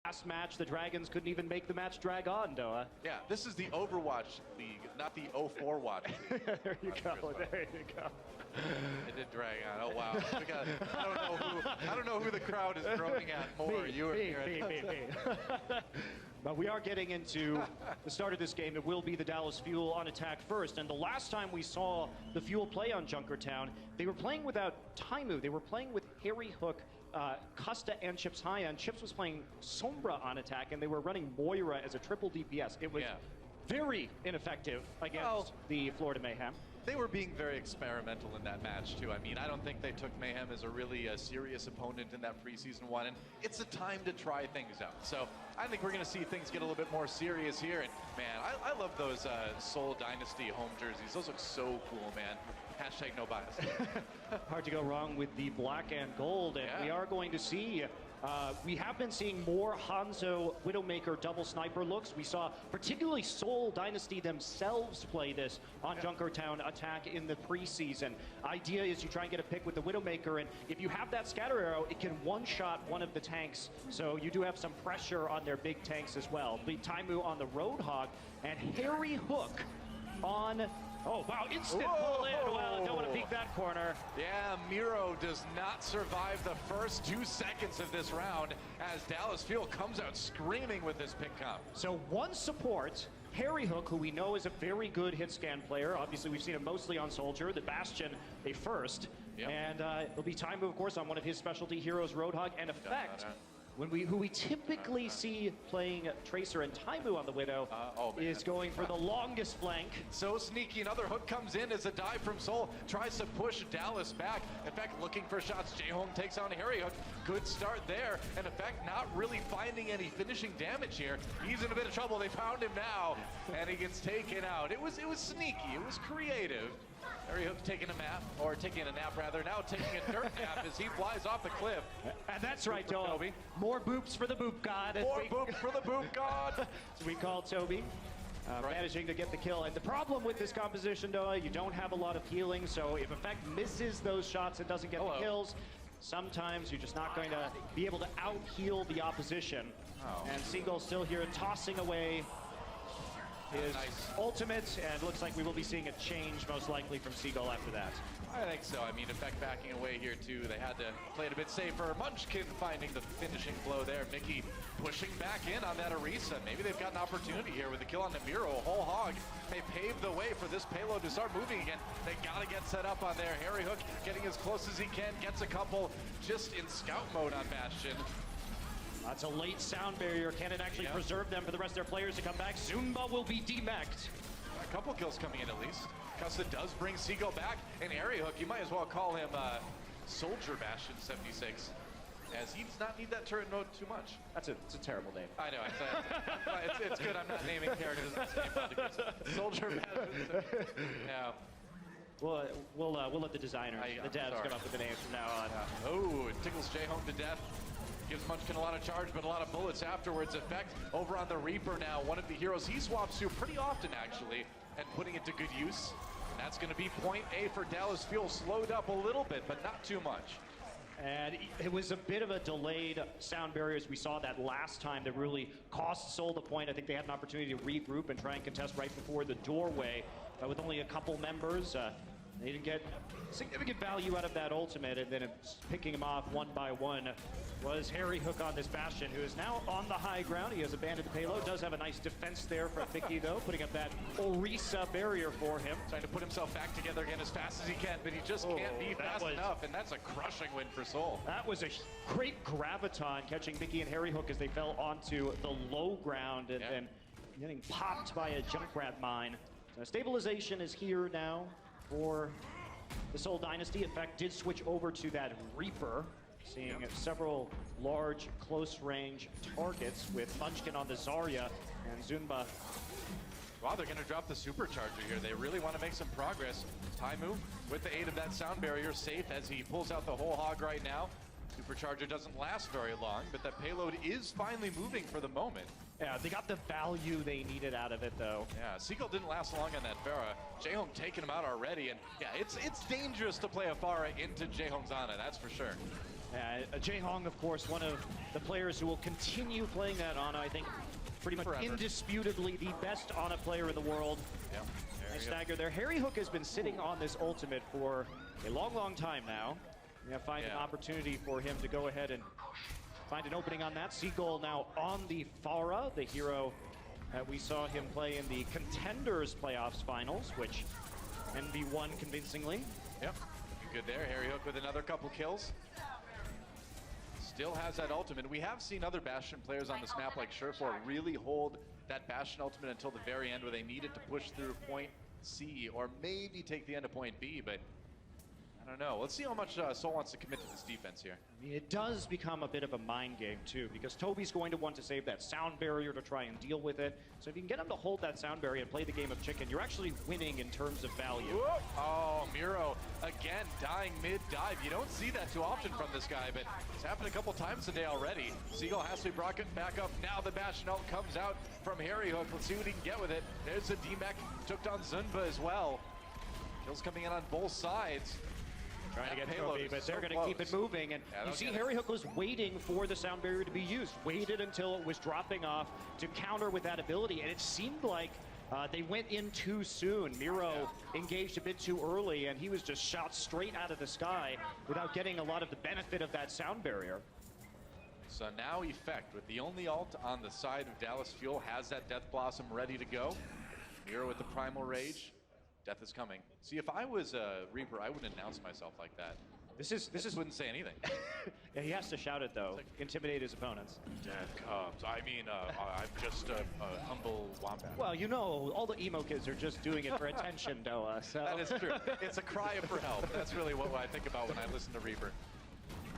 Last match, the Dragons couldn't even make the match drag on, Doa. Yeah, this is the Overwatch League, not the 04 Watch League. There you go, there you go. It did drag on. Oh wow. I don't know who the crowd is groaning at more. You or me. But we are getting into the start of this game. It will be the Dallas Fuel on attack first. And the last time we saw the Fuel play on Junkertown, they were playing without Taimu. They were playing with Harry Hook, Custa, and Chips Haya. And Chips was playing Sombra on attack, and they were running Moira as a triple DPS. It was very ineffective against the Florida Mayhem. They were being very experimental in that match, too. I mean, I don't think they took Mayhem as a really serious opponent in that preseason one, and it's a time to try things out. So I think we're going to see things get a little bit more serious here. And, man, I love those Seoul Dynasty home jerseys. Those look so cool, man. Hashtag no bias. Hard to go wrong with the black and gold, and we are going to see we have been seeing more Hanzo Widowmaker double sniper looks. We saw particularly Seoul Dynasty themselves play this on Junkertown attack in the preseason. Idea is you try and get a pick with the Widowmaker, and if you have that scatter arrow, it can one-shot one of the tanks. So you do have some pressure on their big tanks as well. The Taimu on the Roadhog, and Harry Hook on... Oh, wow, instant pull in. Well, don't want to peek that corner. Yeah, Miro does not survive the first 2 seconds of this round as Dallas Fuel comes out screaming with this pick comp. So one support, Harry Hook, who we know is a very good hit scan player. Obviously, we've seen him mostly on Soldier. The Bastion, a first. Yep. And it'll be Taimu, of course, on one of his specialty heroes, Roadhog, and Effect. Who we typically see playing Tracer and Taimu on the Widow is going for the longest flank. So sneaky. Another hook comes in as a dive from Seoul. Tries to push Dallas back. In fact, looking for shots. J-Home takes on Harry Hook. Good start there. And in fact, not really finding any finishing damage here. He's in a bit of trouble. They found him now. And he gets taken out. It was sneaky. It was creative. Harry Hook taking a nap rather. Now taking a dirt nap as he flies off the cliff. And that's right, Toby. More boops for the boop god. More boops for the boop god. As we call Toby. Managing to get the kill. And the problem with this composition, though, you don't have a lot of healing. So if Effect misses those shots and doesn't get the kills, sometimes you're just not going to be able to out-heal the opposition. And Seagull still here tossing away his ultimate, and looks like we will be seeing a change most likely from Seagull after that. I think so. I mean, Effect backing away here too. They had to play it a bit safer. Munchkin finding the finishing blow there. Mickey pushing back in on that Orisa. Maybe they've got an opportunity here with the kill on Namiro. Whole Hog may pave the way for this payload to start moving again. They got to get set up on there. Harry Hook getting as close as he can. Gets a couple just in scout mode on Bastion. That's a late sound barrier. Can it actually preserve them for the rest of their players to come back? Zumba will be demeched. A couple kills coming in at least. Custa does bring Seagull back, and Harry Hook, you might as well call him Soldier Bastion 76, as he does not need that turret node too much. It's a terrible name. I know, it's good I'm not naming characters in this game. Soldier Bastion. Yeah. We'll let the designers, the devs, come up with the names from now on. Oh, it tickles J-Home to death. Gives Munchkin a lot of charge, but a lot of bullets afterwards. Effect over on the Reaper now, one of the heroes he swaps to pretty often, actually, and putting it to good use. And that's going to be point A for Dallas Fuel. Slowed up a little bit, but not too much. And it was a bit of a delayed sound barrier, as we saw that last time, that really cost Seoul the point. I think they had an opportunity to regroup and try and contest right before the doorway, but with only a couple members. They didn't get significant value out of that ultimate, and then picking him off one by one was Harry Hook on this Bastion, who is now on the high ground. He has abandoned the payload. Does have a nice defense there from Mickey, though, putting up that Orisa barrier for him. Trying to put himself back together again as fast as he can, but he just can't be fast enough, and that's a crushing win for Seoul. That was a great graviton, catching Mickey and Harry Hook as they fell onto the low ground and then getting popped by a Junkrat mine. So stabilization is here now for the Seoul Dynasty. Effect did switch over to that Reaper, seeing several large close-range targets with Munchkin on the Zarya and Zumba. Wow, they're going to drop the supercharger here. They really want to make some progress. Taimu, with the aid of that sound barrier, safe as he pulls out the whole hog right now. Supercharger doesn't last very long, but that payload is finally moving for the moment. Yeah, they got the value they needed out of it, though. Yeah, Seagull didn't last long on that Pharah. J-Home taking him out already, and yeah, it's dangerous to play a Pharah into J-Home's Ana, that's for sure. Jae-Hong, of course, one of the players who will continue playing that Ana. I think pretty much Forever. indisputably the best Ana player in the world. Yep. Nice stagger there. Harry Hook has been sitting on this ultimate for a long, long time now. We're going to find an opportunity for him to go ahead and find an opening on that. Seagull now on the Pharah, the hero that we saw him play in the Contenders Playoffs Finals, which NB won convincingly. Yep. Good there. Harry Hook with another couple kills. Still has that ultimate. We have seen other Bastion players on this map like Surefour really hold that Bastion ultimate until the very end where they needed to push through point C or maybe take the end of point B, but I don't know. Let's see how much Seoul wants to commit to this defense here. I mean, it does become a bit of a mind game, too, because Toby's going to want to save that sound barrier to try and deal with it. So if you can get him to hold that sound barrier and play the game of chicken, you're actually winning in terms of value. Whoop. Oh, Miro again dying mid-dive. You don't see that too often from this guy, but it's happened a couple times today already. Seagull has to be brought back up. Now the Bastion ult comes out from Harry Hook. Let's see what he can get with it. There's the D-Mech. Took down Zunba as well. Kills coming in on both sides. Trying to get Toby, but they're going to keep it moving. And you see Harry Hook was waiting for the sound barrier to be used. Waited until it was dropping off to counter with that ability. And it seemed like they went in too soon. Miro engaged a bit too early, and he was just shot straight out of the sky without getting a lot of the benefit of that sound barrier. So now Effect, with the only ult on the side of Dallas Fuel, has that Death Blossom ready to go. Miro with the Primal Rage. Death is coming. See, if I was a Reaper, I wouldn't announce myself like that. This is wouldn't say anything. Yeah, he has to shout it though. Intimidate his opponents. Death comes. I mean, I'm just a humble wombat. Well, you know, all the emo kids are just doing it for attention, Doa. So. That is true. It's a cry for help. That's really what I think about when I listen to Reaper.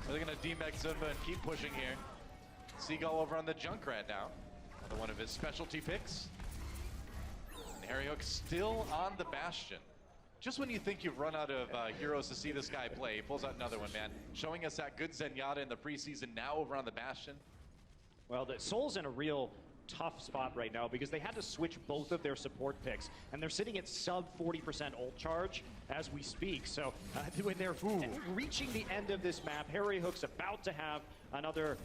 So they're going to D-Mech Zunba and keep pushing here. Seagull over on the Junkrat now. Another one of his specialty picks. Harry Hook still on the Bastion. Just when you think you've run out of heroes to see this guy play, he pulls out another one, man. Showing us that good Zenyatta in the preseason, now over on the Bastion. Well, the Seoul's in a real tough spot right now because they had to switch both of their support picks, and they're sitting at sub 40% ult charge as we speak. So when they're reaching the end of this map, Harry Hook's about to have another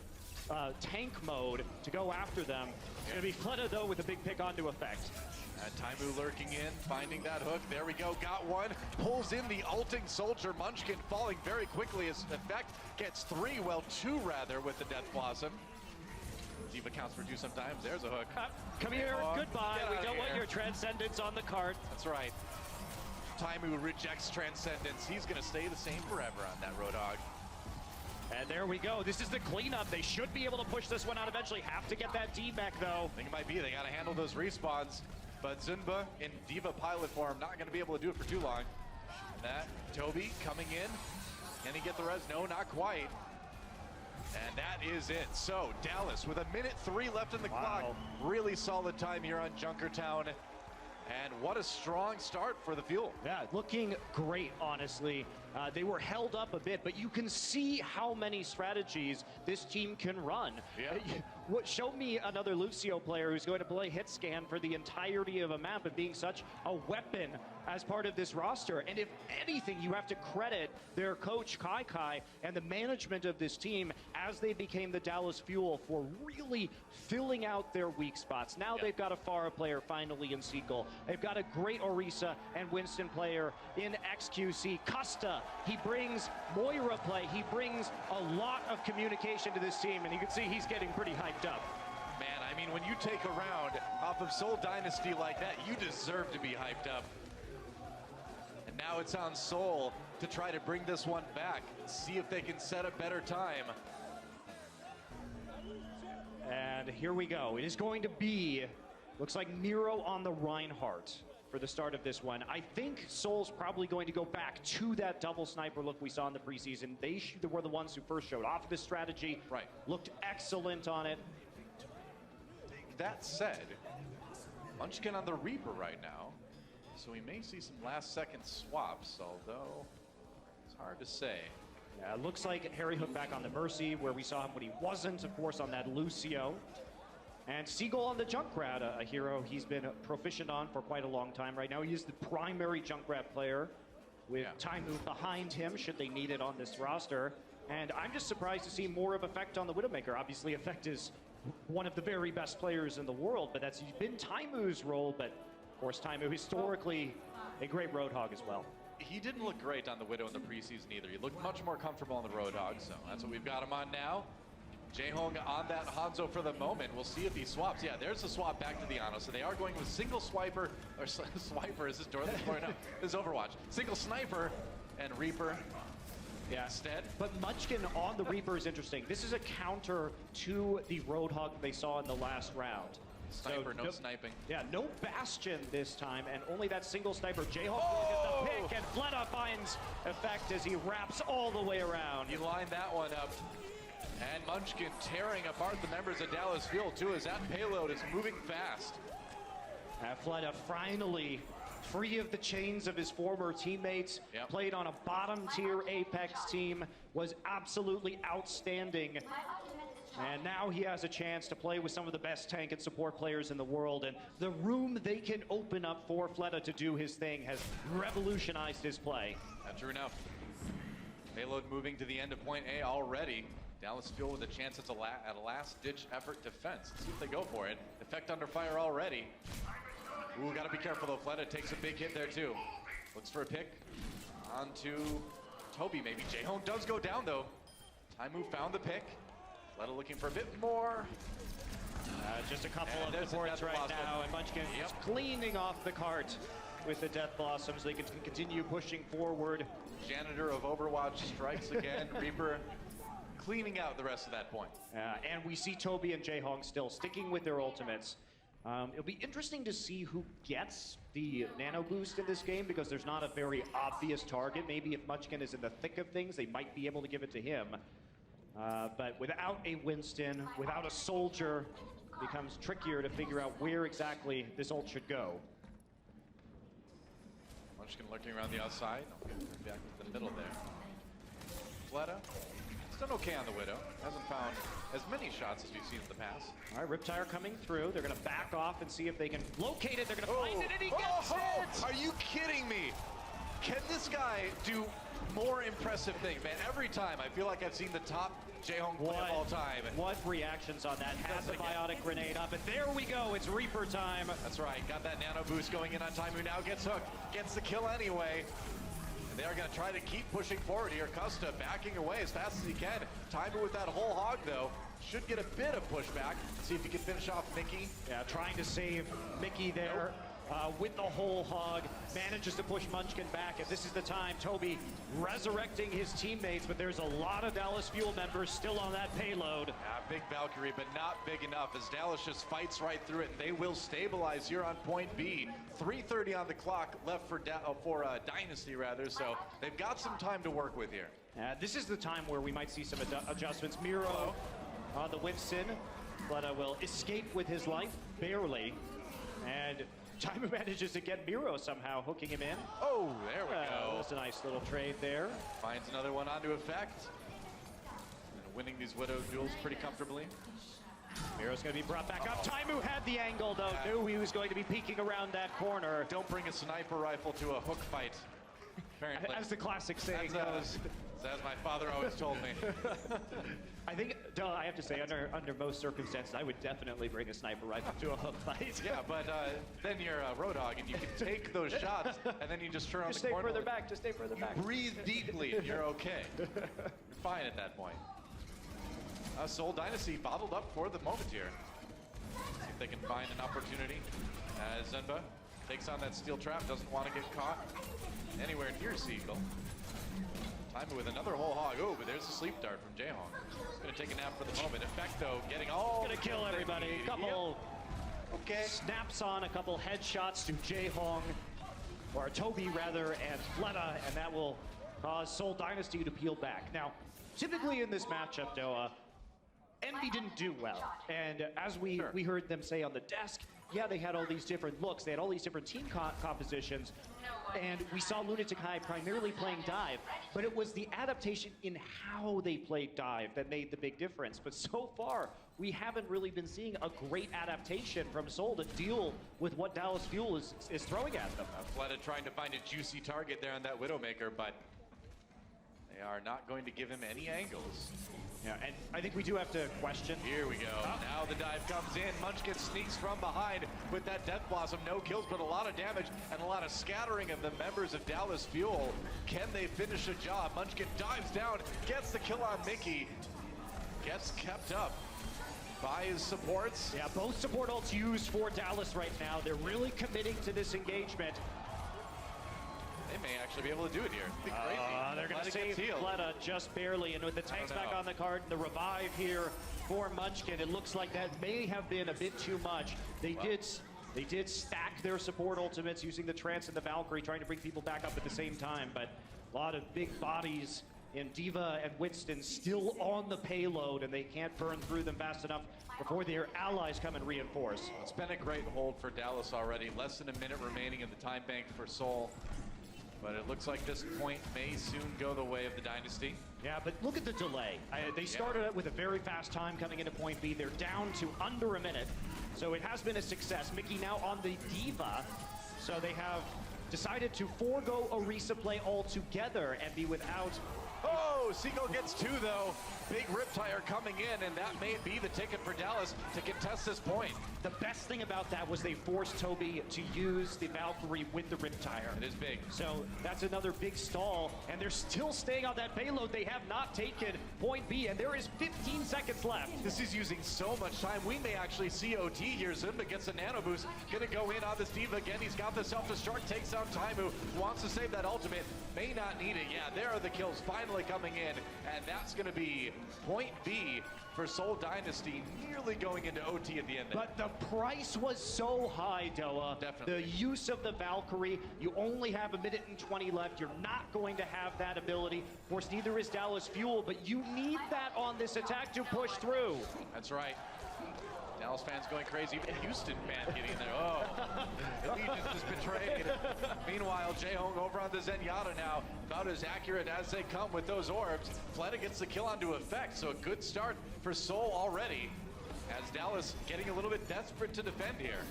tank mode to go after them. It's going to be flooded, though, with a big pick onto Effect. Taimu lurking in, finding that hook. There we go, got one. Pulls in the ulting soldier. Munchkin falling very quickly as Effect gets three, well, two rather, with the Death Blossom. D.Va counts for two sometimes. There's a hook. Come here, goodbye. We don't want your Transcendence on the cart. That's right. Taimu rejects Transcendence. He's going to stay the same forever on that Roadhog. And there we go. This is the cleanup. They should be able to push this one out eventually. Have to get that D-Mech, though. I think it might be. They got to handle those respawns. But Zunba in D.Va pilot form, not going to be able to do it for too long. And that, Toby coming in. Can he get the res? No, not quite. And that is it. So, Dallas with 1:03 left in the clock. Really solid time here on Junkertown. And what a strong start for the Fuel. Yeah, looking great, honestly. They were held up a bit, but you can see how many strategies this team can run. Yeah. Show me another Lucio player who's going to play hit scan for the entirety of a map and being such a weapon as part of this roster. And if anything, you have to credit their coach, Kai, and the management of this team as they became the Dallas Fuel for really filling out their weak spots. Now they've got a Pharah player finally in Seagull. They've got a great Orisa and Winston player in XQC. Costa, he brings Moira play. He brings a lot of communication to this team, and you can see he's getting pretty hyped up. Man, I mean, when you take a round off of Seoul Dynasty like that, you deserve to be hyped up. And now it's on Seoul to try to bring this one back, see if they can set a better time. And here we go. It is going to be, looks like Miro on the Reinhardt for the start of this one. I think Seoul's probably going to go back to that double sniper look we saw in the preseason. They were the ones who first showed off this strategy. Right. Looked excellent on it. That said, Munchkin on the Reaper right now, so we may see some last-second swaps, although it's hard to say. Yeah, it looks like Harry Hook back on the Mercy, where we saw him when he wasn't, of course, on that Lucio. And Seagull on the Junkrat, a hero he's been proficient on for quite a long time right now. He is the primary Junkrat player with Taimu behind him, should they need it on this roster. And I'm just surprised to see more of Effect on the Widowmaker. Obviously, Effect is one of the very best players in the world, but that's been Taimu's role. But of course, Taimu historically a great Roadhog as well. He didn't look great on the Widow in the preseason either. He looked much more comfortable on the Roadhog, so that's what we've got him on now. Jaehong on that Hanzo for the moment. We'll see if he swaps. Yeah, there's the swap back to the Ano. So they are going with single swiper, or swiper, is this door? No, this is Overwatch. Single sniper and Reaper. Yeah, instead. But Munchkin on the Reaper is interesting. This is a counter to the Roadhog they saw in the last round. Sniper, so, no sniping. Yeah, no Bastion this time, and only that single sniper. Jaehong will get the pick, and Fleta finds Effect as he wraps all the way around. He lined that one up. And Munchkin tearing apart the members of Dallas Fuel, too, as that payload is moving fast. Fleta finally free of the chains of his former teammates, played on a bottom-tier Apex team, was absolutely outstanding. And now he has a chance to play with some of the best tank and support players in the world. And the room they can open up for Fleta to do his thing has revolutionized his play. True enough. Payload moving to the end of point A already. Dallas Fuel with a chance at a last-ditch effort defense. Let's see if they go for it. Effect under fire already. Ooh, gotta be careful though. Fleta takes a big hit there too. Looks for a pick. On to Toby maybe. Jaehong does go down though. Taimu found the pick. Fleta looking for a bit more. Just a couple of supports right now, and Munchkin is cleaning off the cart with the Death Blossoms. They can continue pushing forward. Janitor of Overwatch strikes again. Reaper cleaning out the rest of that point. And we see Toby and Jaehong still sticking with their ultimates. It'll be interesting to see who gets the nano boost in this game, because there's not a very obvious target. Maybe if Munchkin is in the thick of things, they might be able to give it to him. But without a Winston, without a soldier, it becomes trickier to figure out where exactly this ult should go. Munchkin looking around the outside. Back to the middle there. Fleta. He's done okay on the Widow. Hasn't found as many shots as we've seen in the past. All right, Riptire coming through. They're going to back off and see if they can locate it. They're going to find it, and he gets it! Are you kidding me? Can this guy do more impressive things, man? Every time, I feel like I've seen the top Jaehong play of all time. What reactions on that? Has the biotic grenade up, and there we go. It's Reaper time. That's right. Got that nano boost going in on Taimu. Now gets hooked. Gets the kill anyway. They are going to try to keep pushing forward here. Custa backing away as fast as he can. Taimu with that whole hog, though, should get a bit of pushback. See if he can finish off Mickey. Yeah, trying to save Mickey there. With the whole hog, manages to push Munchkin back, and this is the time. Toby resurrecting his teammates, but there's a lot of Dallas Fuel members still on that payload. Big Valkyrie, but not big enough, as Dallas just fights right through it, and they will stabilize here on point B. 3:30 on the clock left for Dynasty, rather, so they've got some time to work with here. This is the time where we might see some adjustments. Miro on the Winston, but will escape with his life, barely, and Taimu manages to get Miro somehow, hooking him in. Oh, there we go. That's a nice little trade there. Finds another one onto Effect. And winning these Widow duels pretty comfortably. Miro's going to be brought back up. Taimu had the angle, though. Knew he was going to be peeking around that corner. Don't bring a sniper rifle to a hook fight. Apparently. As the classic saying goes. As my father always told me. I think, I have to say, under most circumstances, I would definitely bring a sniper rifle to a hook fight. Yeah, but then you're a Roadhog, and you can take those shots, and then you just turn on the corner. Just stay further back. Breathe deeply, and you're okay. You're fine at that point. Seoul Dynasty bottled up for the moment here. See if they can find an opportunity. As Zenba takes on that steel trap, doesn't want to get caught anywhere near Seagull. Taimu with another whole hog. Oh, but there's a sleep dart from Jaehong. He's going to take a nap for the moment. Effect, though, getting all... Going to kill everybody. A couple snaps on, a couple headshots to Jaehong, or Toby, rather, and Fleta, and that will cause Seoul Dynasty to peel back. Now, typically in this matchup, Doa, Envy didn't do well. And as we heard them say on the desk, yeah, they had all these different looks. They had all these different team compositions. And we saw Lunatic High primarily playing dive, but it was the adaptation in how they played dive that made the big difference. But so far, we haven't really been seeing a great adaptation from Seoul to deal with what Dallas Fuel is throwing at them. Fleta trying to find a juicy target there on that Widowmaker, but They are not going to give him any angles. Yeah, and I think we do have to question. Here we go. Now the dive comes in. Munchkin sneaks from behind with that Death Blossom. No kills, but a lot of damage and a lot of scattering of the members of Dallas Fuel. Can they finish the job? Munchkin dives down, gets the kill on Mickey. Gets kept up by his supports. Yeah, both support ults used for Dallas right now. They're really committing to this engagement. They may actually be able to do it here. It'd be crazy. They're going to save Fleta just barely, and with the tanks back on the card and the revive here for Munchkin, it looks like that may have been a bit too much. They did stack their support ultimates using the Trance and the Valkyrie, trying to bring people back up at the same time, but a lot of big bodies in D.Va and Winston still on the payload, and they can't burn through them fast enough before their allies come and reinforce. It's been a great hold for Dallas already. Less than a minute remaining in the time bank for Seoul. But it looks like this point may soon go the way of the Dynasty. Yeah, but look at the delay. They started out with a very fast time coming into point B. They're down to under a minute. So it has been a success. Mickey now on the D.Va. So they have decided to forego a resupply altogether and be without. Oh, Seagull gets two though. Big Riptire coming in, and that may be the ticket for Dallas to contest this point. The best thing about that was they forced Toby to use the Valkyrie with the Riptire. It is big. So that's another big stall, and they're still staying on that payload. They have not taken point B, and there is 15 seconds left. This is using so much time. We may actually see OT here. Zimba gets a nano boost. Gonna go in on this D.Va again. He's got the self-destruct, takes down Taimu, wants to save that ultimate. May not need it. Yeah, there are the kills finally coming in, and that's gonna be point B for Seoul Dynasty, nearly going into OT at the end there. But the price was so high, Doa. Definitely. The use of the Valkyrie, you only have a minute and 20 left. You're not going to have that ability. Of course, neither is Dallas Fuel, but you need that on this attack to push through. That's right. Dallas fans going crazy. Even Houston fan getting in there. Oh, Allegiance is betrayed. Meanwhile, Jaehong over on the Zenyatta now. About as accurate as they come with those orbs. Fleta gets the kill onto effect, so a good start for Seoul already. As Dallas getting a little bit desperate to defend here.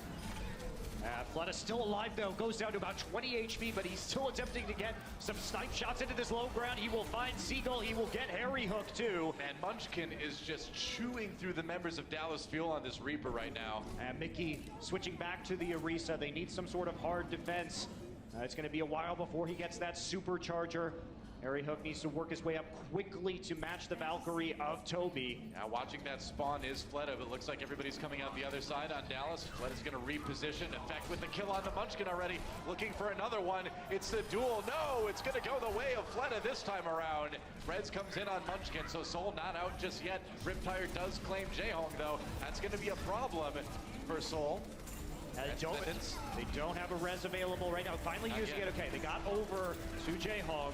Fleta's still alive, though. Goes down to about 20 HP, but he's still attempting to get some snipe shots into this low ground. He will find Seagull. He will get Harry Hook, too. And Munchkin is just chewing through the members of Dallas Fuel on this Reaper right now. And Mickey switching back to the Orisa. They need some sort of hard defense. It's going to be a while before he gets that supercharger. Harry Hook needs to work his way up quickly to match the Valkyrie of Toby. Now watching that spawn is Fleta, but it looks like everybody's coming out the other side on Dallas. Fleta's gonna reposition, effect with the kill on the Munchkin already. Looking for another one. It's the duel. No, it's gonna go the way of Fleta this time around. Reds comes in on Munchkin, so Seoul not out just yet. Riptire does claim Jaehong though. That's gonna be a problem for Seoul. They don't have a res available right now. Finally using it. Okay, they got over to Jaehong.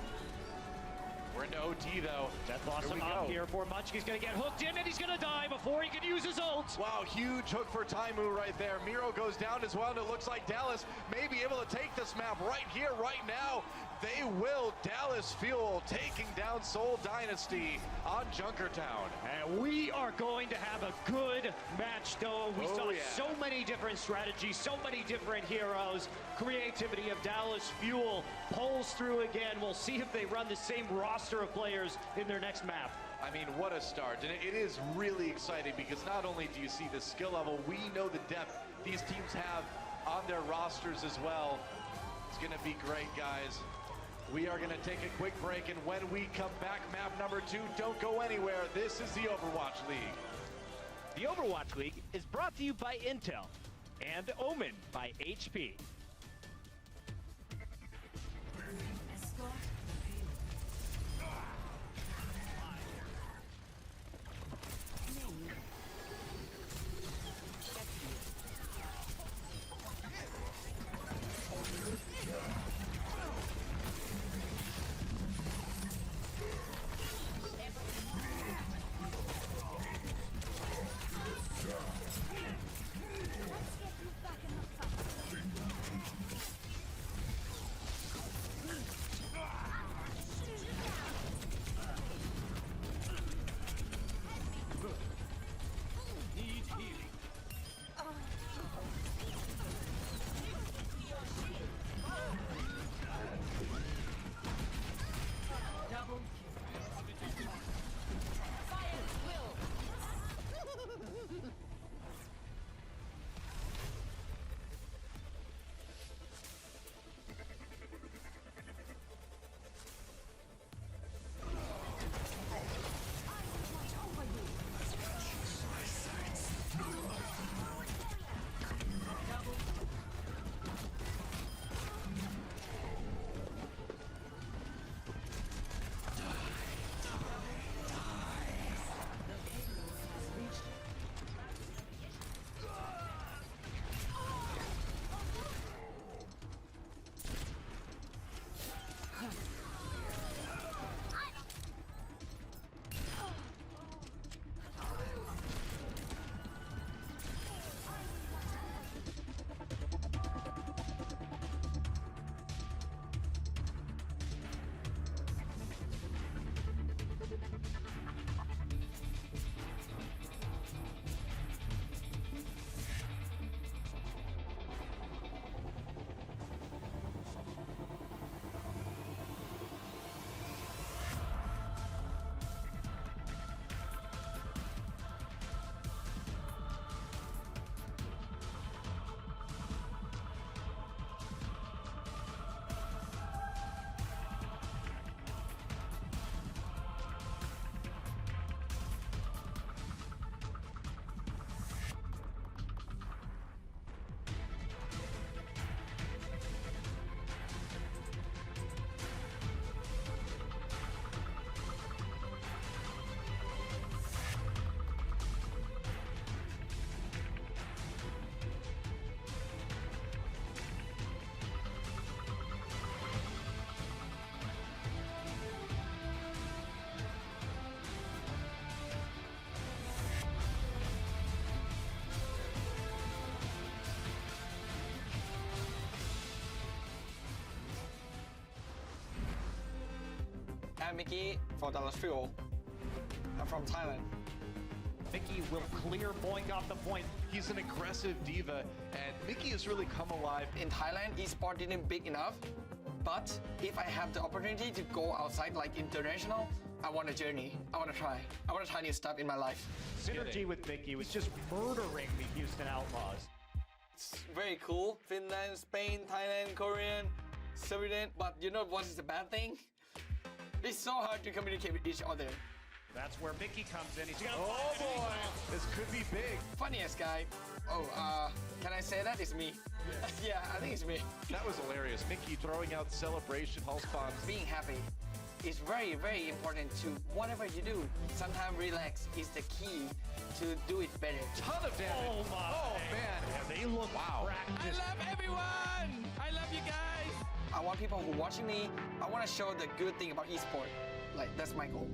We're into OT though. Death Blossom up here for Munchkin. He's gonna get hooked in and he's gonna die before he can use his ult. Wow, huge hook for Taimu right there. Miro goes down as well, and it looks like Dallas may be able to take this map right here, right now. They will. Dallas Fuel taking down Seoul Dynasty on Junkertown. And we are going to have a good match, though. We saw so many different strategies, so many different heroes. Creativity of Dallas Fuel pulls through again. We'll see if they run the same roster of players in their next map. I mean, what a start. And it is really exciting because not only do you see the skill level, we know the depth these teams have on their rosters as well. It's going to be great, guys. We are going to take a quick break, and when we come back, map number 2, don't go anywhere. This is the Overwatch League. The Overwatch League is brought to you by Intel and Omen by HP. Mickey for Dallas Fuel. I'm from Thailand. Mickey will clear Boink off the point. He's an aggressive diva, and Mickey has really come alive. In Thailand, esports didn't big enough, but if I have the opportunity to go outside like international, I want a journey. I want to try. I want to try new stuff in my life. Synergy with Mickey was just murdering the Houston Outlaws. It's very cool. Finland, Spain, Thailand, Korean, Sweden. But you know what is the bad thing? It's so hard to communicate with each other. That's where Mickey comes in. He's gonna Oh boy, this could be big. Funniest guy. Oh, can I say that? It's me. Yeah, I think it's me. That was hilarious. Mickey throwing out celebration pulse bombs. Being happy is very, very important to whatever you do. Sometimes relax is the key to do it better. Ton of damage. Oh my. Oh man. Yeah, they look practiced. love everyone. I love you guys. I want people who are watching me, I want to show the good thing about esports. Like, that's my goal.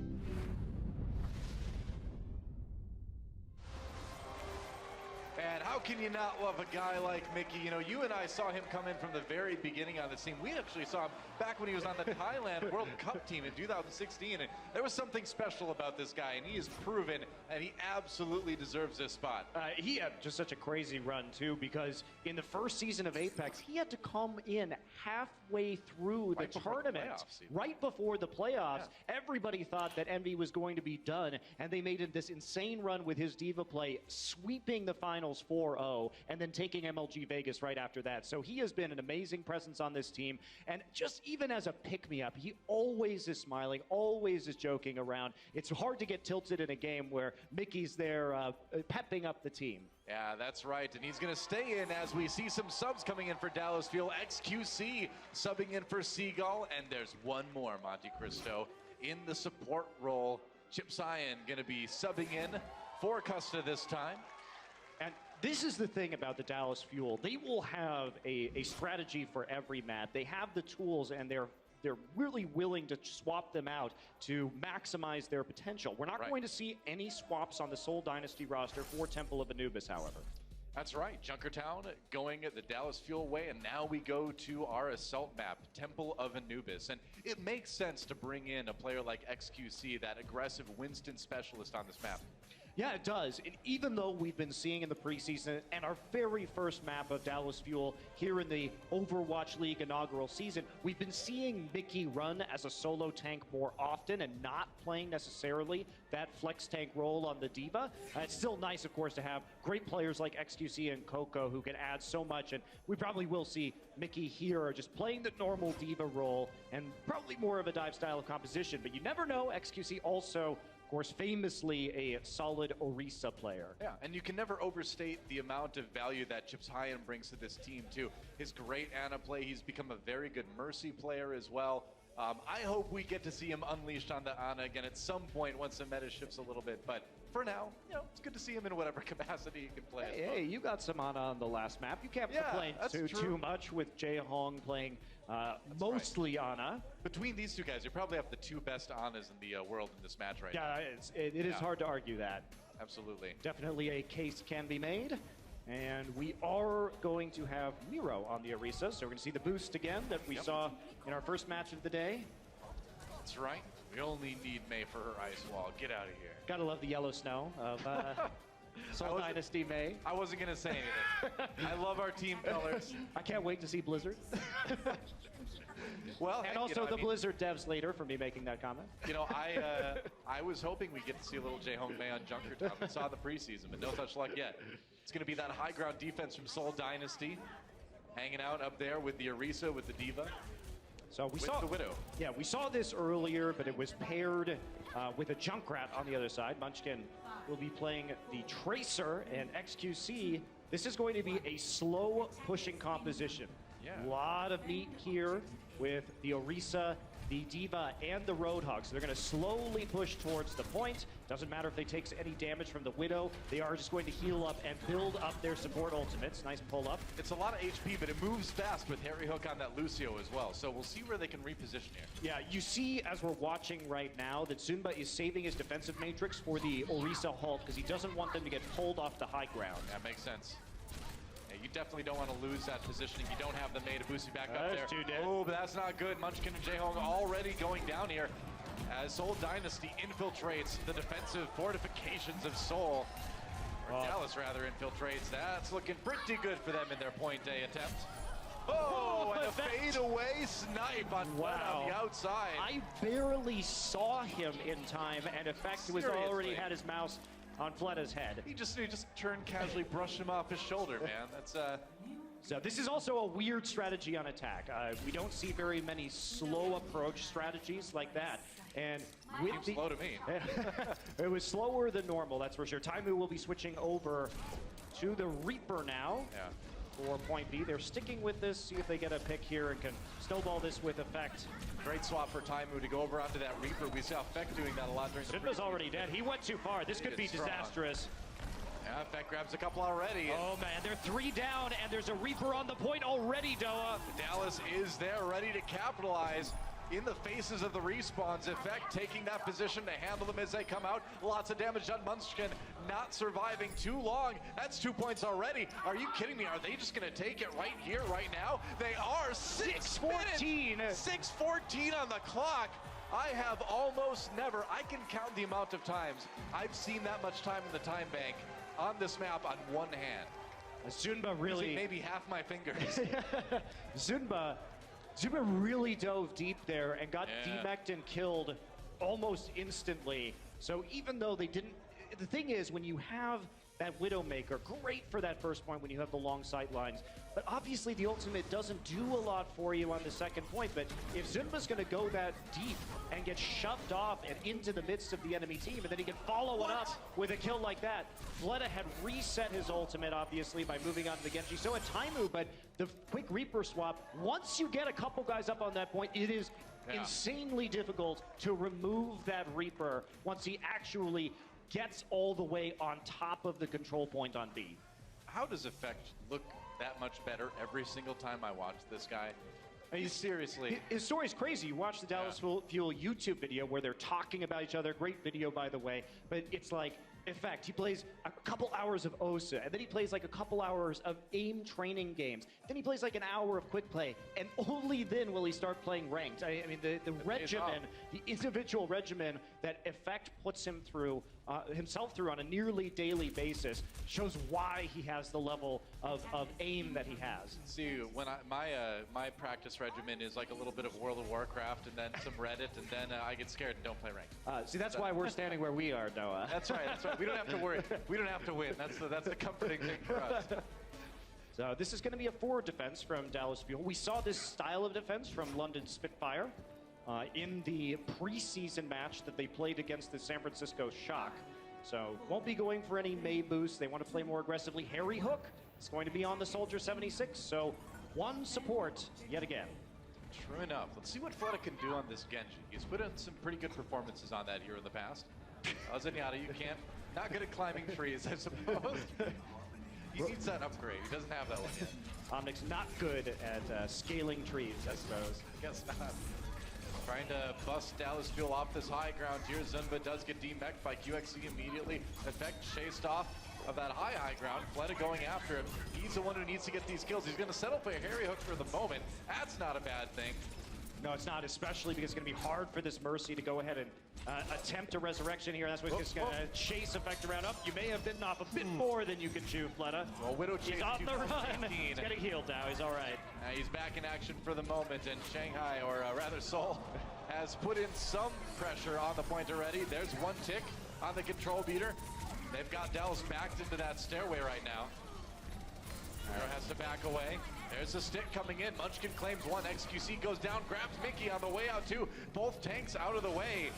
And how can you not love a guy like Mickey? You know, you and I saw him come in from the very beginning on the team. We actually saw him back when he was on the Thailand World Cup team in 2016. And there was something special about this guy, and he has proven that he absolutely deserves this spot. He had just such a crazy run, too, because in the first season of Apex, he had to come in halfway through the Right before the tournament. playoffs, even. Right before the playoffs. Everybody thought that Envy was going to be done, and they made this insane run with his diva play, sweeping the finals 4-0, and then taking MLG Vegas right after that. So he has been an amazing presence on this team, and just even as a pick-me-up, he always is smiling, always is joking around. It's hard to get tilted in a game where Mickey's there pepping up the team. Yeah, that's right. And he's going to stay in as we see some subs coming in for Dallas Fuel. XQC subbing in for Seagull. And there's one more, Monte Cristo, in the support role. Chip Cyan going to be subbing in for Custa this time. And this is the thing about the Dallas Fuel. They will have a strategy for every map. They have the tools, and they're really willing to swap them out to maximize their potential. We're not going to see any swaps on the Seoul Dynasty roster for Temple of Anubis, however. That's right. Junkertown going the Dallas Fuel way, and now we go to our assault map, Temple of Anubis. And it makes sense to bring in a player like XQC, that aggressive Winston specialist on this map. Yeah, it does. And even though we've been seeing in the preseason and our very first map of Dallas Fuel here in the Overwatch League inaugural season, we've been seeing Mickey run as a solo tank more often and not playing necessarily that flex tank role on the diva. It's still nice, of course, to have great players like XQC and Coco who can add so much, and we probably will see Mickey here just playing the normal diva role and probably more of a dive style of composition, but you never know. XQC also, of course, famously a solid Orisa player. Yeah, and you can never overstate the amount of value that Chip Cyan brings to this team, too. His great Ana play, he's become a very good Mercy player as well. I hope we get to see him unleashed on the Ana again at some point once the meta shifts a little bit, but for now, you know, it's good to see him in whatever capacity he can play. Hey, you got some Ana on the last map. You can't complain too much with Jae Hong playing mostly Ana. Between these two guys, you probably have the two best Anas in the world in this match right now. Yeah, it is hard to argue that. Absolutely. Definitely a case can be made. And we are going to have Miro on the Orisa, so we're going to see the boost again that we saw in our first match of the day. That's right. We only need Mei for her ice wall. Get out of here. Gotta love the yellow snow of Seoul Dynasty Mei. I wasn't going to say anything. I love our team colors. I can't wait to see Blizzard. Well, and also the Blizzard devs later for me making that comment. You know, I was hoping we'd get to see a little Jae-Hong Mei on Junkertown. We saw the preseason, but no such luck yet. It's going to be that high ground defense from Seoul Dynasty, hanging out up there with the Orisa, with the Diva. So we with saw the Widow. Yeah, we saw this earlier, but it was paired with a Junkrat on the other side. Munchkin will be playing the Tracer and XQC. This is going to be a slow pushing composition. Yeah. A lot of meat here with the Orisa, the Diva, and the Roadhog. So they're going to slowly push towards the point. Doesn't matter if they take any damage from the Widow. They are just going to heal up and build up their support ultimates. Nice pull up. It's a lot of HP, but it moves fast with Harry Hook on that Lucio as well. So we'll see where they can reposition here. Yeah, you see as we're watching right now that Zunba is saving his defensive matrix for the Orisa halt because he doesn't want them to get pulled off the high ground. That makes sense. You definitely don't want to lose that positioning. You don't have the Mei to boost you back up there. Too dead. Oh, but that's not good. Munchkin and Jae-Hong already going down here as Seoul Dynasty infiltrates the defensive fortifications of Seoul. Or Dallas rather infiltrates. That's looking pretty good for them in their point A attempt. Oh, and a fadeaway snipe on Flood on the outside. I barely saw him in time, and Effect was already had his mouse on Fletta's head. He just turned casually, brushed him off his shoulder, man. That's So this is also a weird strategy on attack. We don't see very many slow approach strategies like that. And with seems slow to me. It was slower than normal, that's for sure. Taimu will be switching over to the Reaper now. Yeah. For point B. They're sticking with this, see if they get a pick here and can snowball this with Effect. Great swap for Taimu to go over onto that Reaper. We saw Effect doing that a lot during the Sinba's already dead. He went too far. This could be disastrous. Yeah, Effect grabs a couple already. Oh man, they're 3 down and there's a Reaper on the point already, Doa. Dallas is there ready to capitalize in the faces of the respawns. Effect taking that position to handle them as they come out. Lots of damage done. Munchkin not surviving too long. That's 2 points already. Are you kidding me? Are they just going to take it right here, right now? They are. 6:14. 6:14 on the clock. I have almost never, I can count the amount of times I've seen that much time in the time bank on this map on one hand. Zunba really... Maybe half my fingers. Zunba really dove deep there and got demeched and killed almost instantly. So even though they didn't... The thing is, when you have that Widowmaker, great for that first point when you have the long sight lines. But obviously the ultimate doesn't do a lot for you on the second point. But if Zunba's going to go that deep and get shoved off and into the midst of the enemy team, and then he can follow it up with a kill like that, Fleta had reset his ultimate, obviously, by moving on to the Genji. So had Taimu, but the quick Reaper swap, once you get a couple guys up on that point, it is insanely difficult to remove that Reaper once he actually gets all the way on top of the control point on B. How does Effect look that much better every single time I watch this guy? I mean, seriously. His story's crazy. You watch the Dallas Fuel YouTube video where they're talking about each other. Great video, by the way. But it's like, Effect, he plays a couple hours of OSA, and then he plays like a couple hours of aim training games. Then he plays like an hour of quick play, and only then will he start playing ranked. I mean, the regimen, the individual regimen that Effect puts him through, himself through on a nearly daily basis shows why he has the level of aim that he has. See, when my practice regimen is like a little bit of World of Warcraft and then some Reddit, and then I get scared and don't play ranked. See, that's why we're standing where we are, Noah. That's right. That's right. We don't have to worry. We don't have to win. That's the comforting thing for us. So this is going to be a forward defense from Dallas Fuel. We saw this style of defense from London Spitfire in the preseason match that they played against the San Francisco Shock. So won't be going for any May boost. They want to play more aggressively. Harry Hook is going to be on the Soldier 76. So one support yet again. True enough. Let's see what Fleta can do on this Genji. He's put in some pretty good performances on that here in the past. Zenyatta, you can't. Not good at climbing trees, I suppose. He needs that upgrade. He doesn't have that one yet. Omnic's not good at scaling trees, I suppose. Guess not. Trying to bust Dallas Fuel off this high ground here. Zunba does get demeched by QXC immediately. Effect chased off of that high ground. Fleta going after him. He's the one who needs to get these kills. He's going to settle for a Harry Hook for the moment. That's not a bad thing. No, it's not, especially because it's going to be hard for this Mercy to go ahead and attempt a resurrection here. That's what he's going to chase Effect around up. You may have bitten off a bit more than you can chew, Fleta. Well, Widow chase. He's on the run. He's getting healed now. He's all right. He's back in action for the moment, and Shanghai, or rather Seoul, has put in some pressure on the point already. There's one tick on the control beater. They've got Dallas backed into that stairway right now. Arrow has to back away. There's a stick coming in. Munchkin claims one. XQC goes down, grabs Mickey on the way out too. Both tanks out of the way.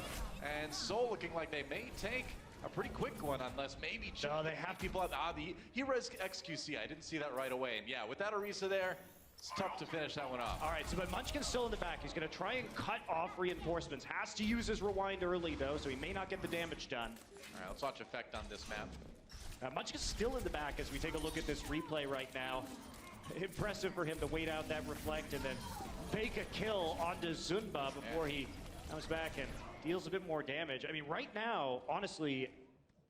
And Seoul looking like they may take a pretty quick one, unless maybe they have people at the he res XQC. I didn't see that right away. And yeah, with that Orisa there, it's tough to finish that one off. All right, so but Munchkin's still in the back. He's going to try and cut off reinforcements. Has to use his rewind early though, so he may not get the damage done. All right, let's watch Effect on this map. Munchkin's still in the back as we take a look at this replay right now. Impressive for him to wait out that reflect and then fake a kill onto Zunba before he comes back and deals a bit more damage. I mean, right now, honestly,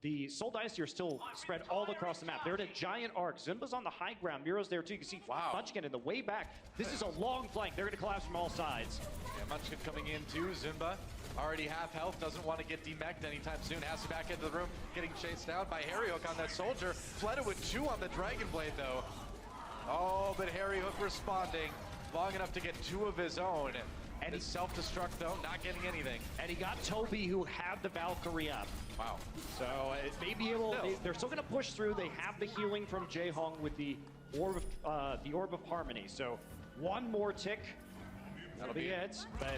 the Seoul Dynasty are still spread all across the map. They're at a giant arc. Zunba's on the high ground. Miro's there too. You can see Munchkin in the way back. This is a long flank. They're going to collapse from all sides. Yeah, Munchkin coming in too. Zunba Already half health, doesn't want to get demeched anytime soon. Has to back into the room, getting chased down by Harry Hook on that soldier. Fleta with 2 on the Dragon Blade though. Oh, but Harry Hook responding long enough to get 2 of his own. And his self-destruct though, not getting anything. And he got Toby, who had the Valkyrie up. Wow. So may be able, they're still gonna push through. They have the healing from Jaehong with the Orb of Harmony. So 1 more tick, that'll be it. But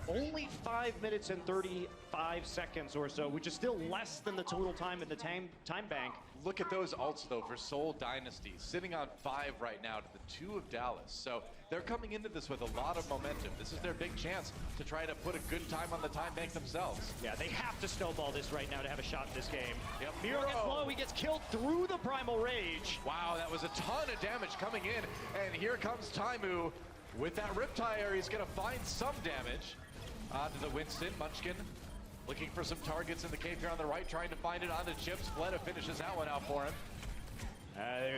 only 5 minutes and 35 seconds or so, which is still less than the total time in the time bank. Look at those ults though for Seoul Dynasty, sitting on 5 right now to the 2 of Dallas. So they're coming into this with a lot of momentum. This is their big chance to try to put a good time on the time bank themselves. Yeah, they have to snowball this right now to have a shot in this game. Yep. Miro gets low, he gets killed through the Primal Rage. Wow, that was a ton of damage coming in. And here comes Taimu with that Riptire. He's gonna find some damage. Onto the Winston, Munchkin looking for some targets in the cave here on the right, trying to find it onto Chips. Fleta finishes that one out for him.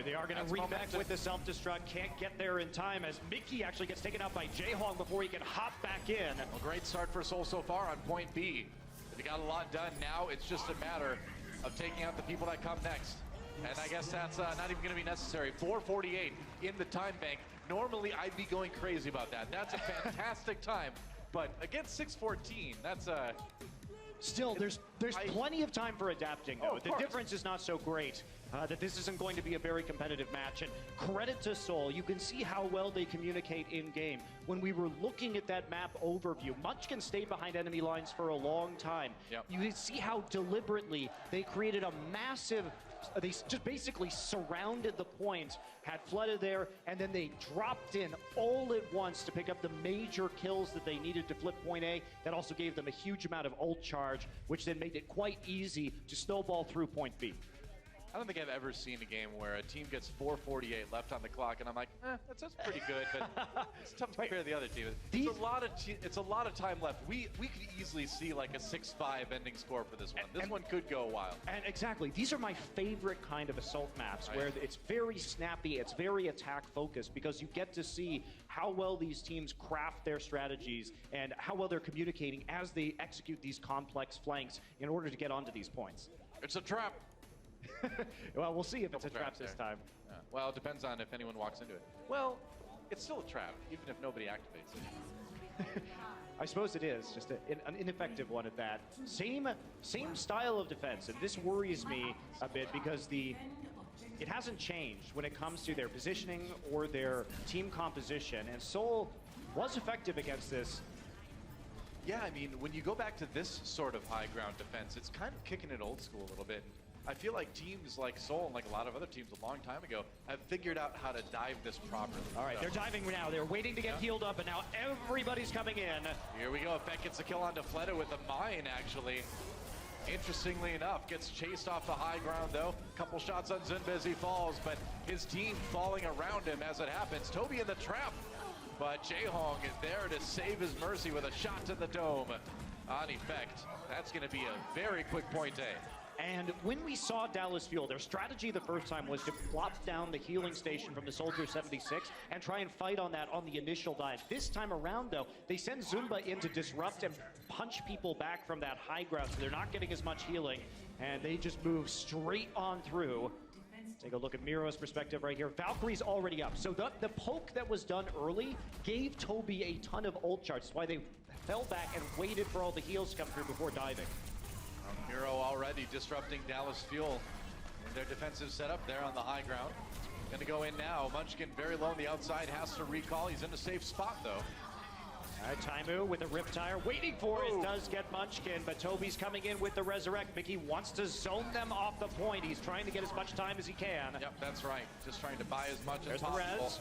They are going to read back with the self-destruct. Can't get there in time as Mickey actually gets taken out by Jaehong before he can hop back in. Well, great start for Seoul so far on point B. They got a lot done. Now it's just a matter of taking out the people that come next. And I guess that's not even going to be necessary. 4:48 in the time bank. Normally I'd be going crazy about that. That's a fantastic time. But against 6:14, that's a... Still, there's plenty of time for adapting, though. The difference is not so great that this isn't going to be a very competitive match. And credit to Seoul, you can see how well they communicate in-game. When we were looking at that map overview, Munchkin stayed behind enemy lines for a long time. Yep. You can see how deliberately they created a massive... They just basically surrounded the point, had Fleta there, and then they dropped in all at once to pick up the major kills that they needed to flip point A. That also gave them a huge amount of ult charge, which then made it quite easy to snowball through point B. I don't think I've ever seen a game where a team gets 4:48 left on the clock, and I'm like, that's pretty good, but it's tough to compare to the other team. It's a lot of time left. We could easily see like a 6-5 ending score for this one. This one could go a while. And exactly, these are my favorite kind of assault maps, where it's very snappy, it's very attack focused, because you get to see how well these teams craft their strategies and how well they're communicating as they execute these complex flanks in order to get onto these points. It's a trap. Well, we'll see if it's a trap this time. Yeah. Well, it depends on if anyone walks into it. Well, it's still a trap, even if nobody activates it. I suppose it is, just an ineffective one at that. Same style of defense, and this worries me a bit because it hasn't changed when it comes to their positioning or their team composition, and Seoul was effective against this. Yeah, I mean, when you go back to this sort of high ground defense, it's kind of kicking it old school a little bit. I feel like teams like Seoul and like a lot of other teams a long time ago have figured out how to dive this properly. All right, they're diving now. They're waiting to get healed up, and now everybody's coming in. Here we go. Beck gets a kill onto Fleta with a mine, actually. Interestingly enough, gets chased off the high ground, though. Couple shots on Zunba as he falls, but his team falling around him as it happens. Toby in the trap, but Jaehong is there to save his mercy with a shot to the dome. On effect, that's going to be a very quick point A. And when we saw Dallas Fuel, their strategy the first time was to plop down the healing station from the Soldier 76 and try and fight on that on the initial dive. This time around, though, they send Zunba in to disrupt and punch people back from that high ground, so they're not getting as much healing, and they just move straight on through. Take a look at Miro's perspective right here. Valkyrie's already up, so the poke that was done early gave Toby a ton of ult charge. That's why they fell back and waited for all the heals to come through before diving. Miro already disrupting Dallas Fuel in their defensive setup there on the high ground. Gonna go in now. Munchkin very low on the outside, has to recall. He's in a safe spot though. All right, Taimu with a Riptire, waiting for it, does get Munchkin, but Toby's coming in with the Resurrect. Mickey wants to zone them off the point. He's trying to get as much time as he can. Yep, that's right. Just trying to buy as much There's as possible. The res.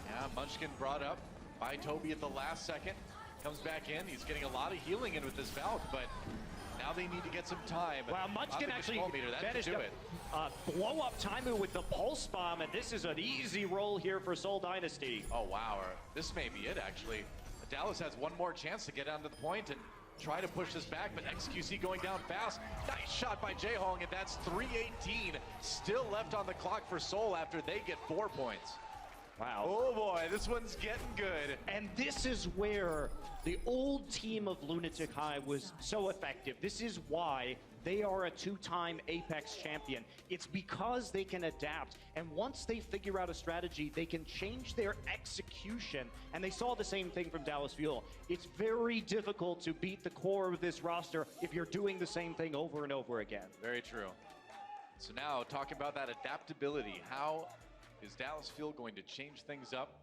Yeah, Munchkin brought up by Toby at the last second. Comes back in. He's getting a lot of healing in with this Valk, but now they need to get some time. Wow, Munchkin actually managed to blow up Taimu with the Pulse Bomb, and this is an easy roll here for Seoul Dynasty. Oh, wow. This may be it, actually. Dallas has one more chance to get onto the point and try to push this back, but XQC going down fast. Nice shot by Jaehong, and that's 3:18 still left on the clock for Seoul after they get 4 points. Wow. Oh boy, this one's getting good. And this is where the old team of Lunatic High was so effective. This is why they are a two-time Apex champion. It's because they can adapt. And once they figure out a strategy, they can change their execution. And they saw the same thing from Dallas Fuel. It's very difficult to beat the core of this roster if you're doing the same thing over and over again. Very true. So now, talking about that adaptability, how is Dallas Fuel going to change things up